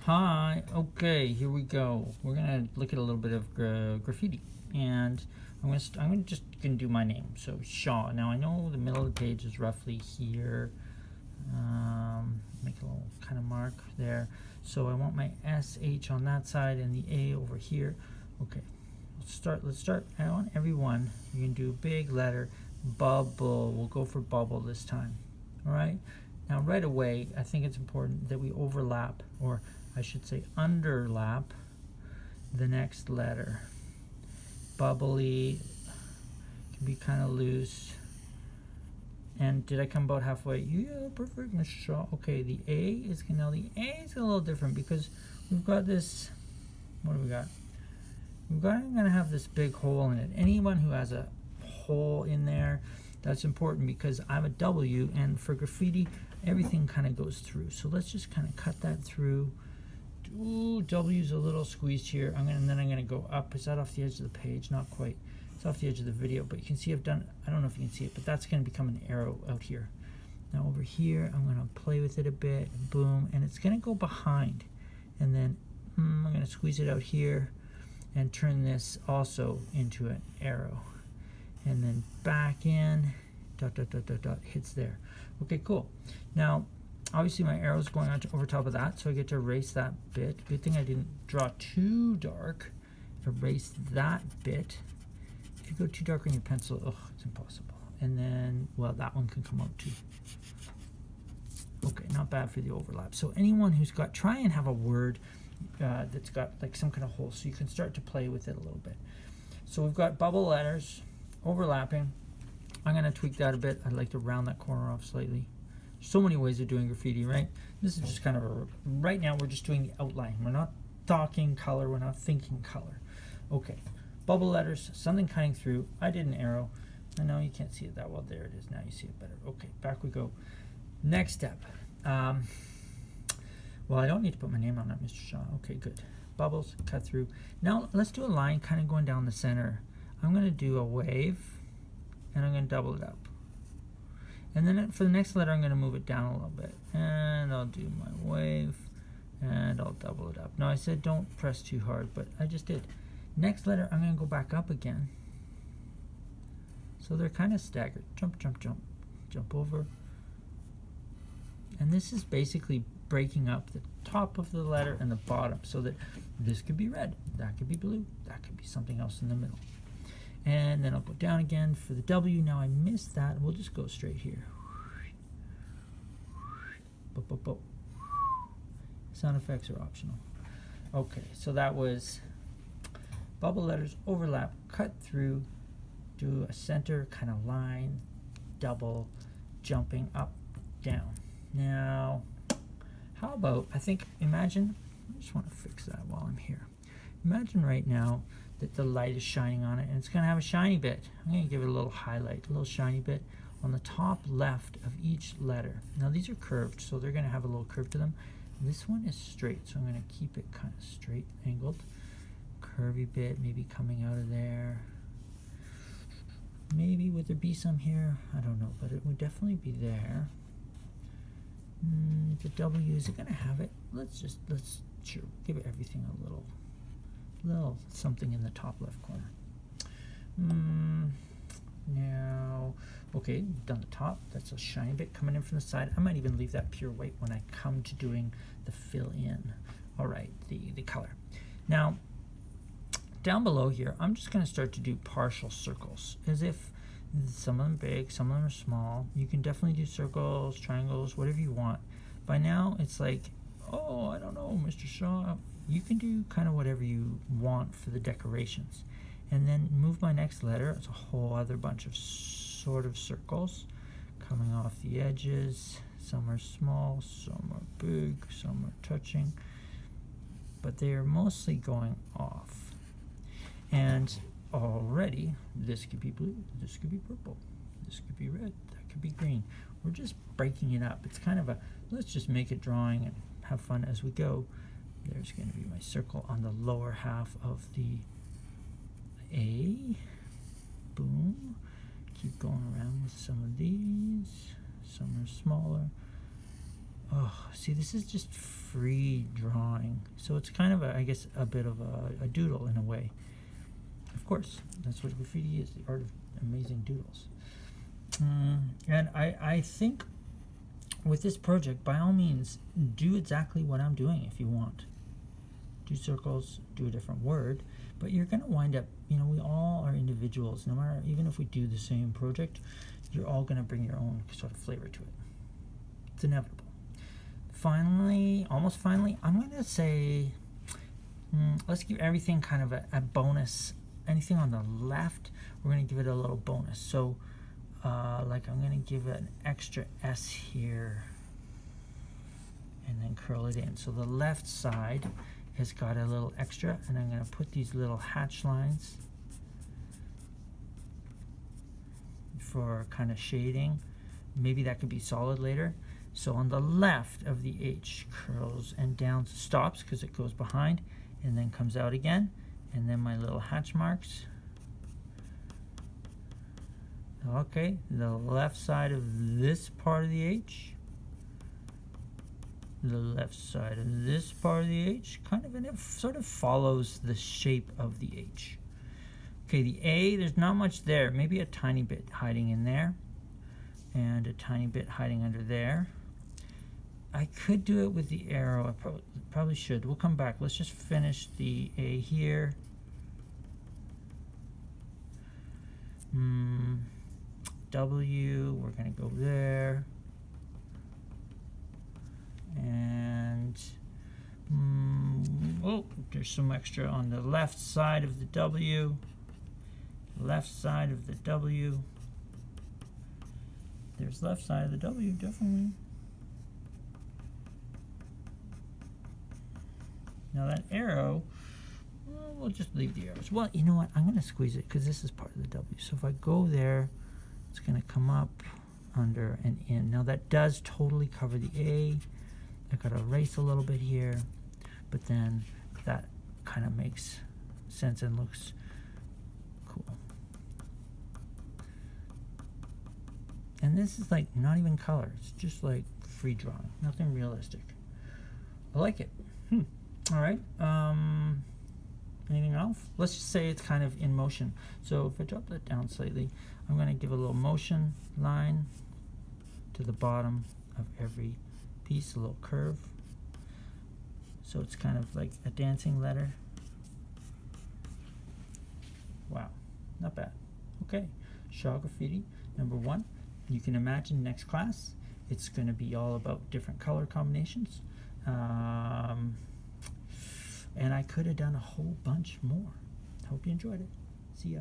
Hi, okay, here we go. We're gonna look at a little bit of graffiti, and I'm just gonna do my name. So Shaw. Now I know the middle of the page is roughly here. Make a little kind of mark there. So I want my SH on that side and the A over here. Okay, let's start. I want everyone. You can do a big letter, bubble. We'll go for bubble this time. All right. Now right away, I think it's important that we overlap, or I should say underlap, the next letter. Bubbly can be kind of loose. And did I come about halfway? Yeah, perfect, Mr. Shaw. Okay, the A is a little different because we've got this. What do we got? I'm gonna have this big hole in it. Anyone who has a hole in there, that's important because I'm a W, and for graffiti, everything kind of goes through. So let's just kind of cut that through. Ooh, W's a little squeezed here. And then I'm gonna go up. Is that off the edge of the page? Not quite. It's off the edge of the video, but you can see I've done. I don't know if you can see it, but that's gonna become an arrow out here. Now over here, I'm gonna play with it a bit. Boom, and it's gonna go behind, and then I'm gonna squeeze it out here, and turn this also into an arrow, and then back in. Dot dot dot dot dot hits there. Okay, cool. Now obviously my arrow's going on over top of that, so I get to erase that bit. Good thing I didn't draw too dark. Erase that bit. If you go too dark on your pencil, it's impossible. And then, well, that one can come out too. Okay, not bad for the overlap. So anyone who's got, try and have a word that's got like some kind of hole, so you can start to play with it a little bit. So we've got bubble letters overlapping. I'm going to tweak that a bit. I'd like to round that corner off slightly. So many ways of doing graffiti, right? This is just kind of right now we're just doing the outline. We're not talking color, we're not thinking color. Okay, bubble letters, something cutting through. I did an arrow. I know you can't see it that well. There it is. Now you see it better. Okay, back we go. Next step. Well, I don't need to put my name on that, Mr. Shaw. Okay, good. Bubbles, cut through. Now let's do a line kind of going down the center. I'm going to do a wave, and I'm going to double it up. And then for the next letter, I'm going to move it down a little bit. And I'll do my wave, and I'll double it up. Now, I said don't press too hard, but I just did. Next letter, I'm going to go back up again. So they're kind of staggered. Jump, jump, jump. Jump over. And this is basically breaking up the top of the letter and the bottom so that this could be red, that could be blue, that could be something else in the middle. And then I'll go down again for the W. Now I missed that. We'll just go straight here. Boop, boop, boop. Sound effects are optional. Okay, so that was bubble letters, overlap, cut through, do a center kind of line, double, jumping up, down. Now, how about, imagine, I just want to fix that while I'm here. Imagine right now that the light is shining on it, and it's going to have a shiny bit. I'm going to give it a little highlight, a little shiny bit on the top left of each letter. Now these are curved, so they're going to have a little curve to them. This one is straight, so I'm going to keep it kind of straight angled. Curvy bit maybe coming out of there. Maybe would there be some here? I don't know, but it would definitely be there. The W, is it going to have it? Let's sure, give it everything a little something in the top left corner. Now, okay, done the top. That's a shiny bit coming in from the side. I might even leave that pure white when I come to doing the fill in. All right, the color. Now, down below here, I'm just going to start to do partial circles, as if some of them big, some of them are small. You can definitely do circles, triangles, whatever you want. By now, it's like, oh, I don't know, Mr. Shaw. You can do kind of whatever you want for the decorations. And then move my next letter. It's a whole other bunch of sort of circles coming off the edges. Some are small, some are big, some are touching. But they are mostly going off. And already, this could be blue, this could be purple, this could be red, that could be green. We're just breaking it up. It's kind of a, let's just make it drawing and have fun as we go. There's going to be my circle on the lower half of the A. Boom. Keep going around with some of these. Some are smaller. Oh, see, this is just free drawing. So it's kind of, I guess, a bit of a doodle in a way. Of course, that's what graffiti is, the art of amazing doodles. And I think with this project, by all means, do exactly what I'm doing if you want. Do circles, do a different word, but you're going to wind up, we all are individuals. No matter, even if we do the same project, you're all going to bring your own sort of flavor to it. It's inevitable. Finally, almost finally, I'm going to say, let's give everything kind of a bonus. Anything on the left, we're going to give it a little bonus. So, like I'm going to give it an extra S here and then curl it in. So the left side has got a little extra, and I'm going to put these little hatch lines for kind of shading. Maybe that could be solid later. So on the left of the H, curls and down, stops because it goes behind and then comes out again, and then my little hatch marks. Okay, the left side of this part of the H, the left side of this part of the H, kind of, and it sort of follows the shape of the H. Okay, the A, there's not much there, maybe a tiny bit hiding in there, and a tiny bit hiding under there. I could do it with the arrow, I probably should. We'll come back, let's just finish the A here. W, we're going to go there, and oh, there's some extra on the left side of the W, left side of the W, there's left side of the W, definitely. Now that arrow, well, we'll just leave the arrows. Well, you know what, I'm going to squeeze it because this is part of the W, so if I go there, it's going to come up, under, and in. Now that does totally cover the A. I got to erase a little bit here, but then that kind of makes sense and looks cool. And this is like not even color. It's just like free drawing, nothing realistic. I like it. All right. Anything else? Let's just say it's kind of in motion. So if I drop that down slightly, I'm going to give a little motion line to the bottom of every piece, a little curve. So it's kind of like a dancing letter. Wow, not bad. Okay, Shaw Graffiti #1. You can imagine next class, it's going to be all about different color combinations. And I could have done a whole bunch more. Hope you enjoyed it. See ya.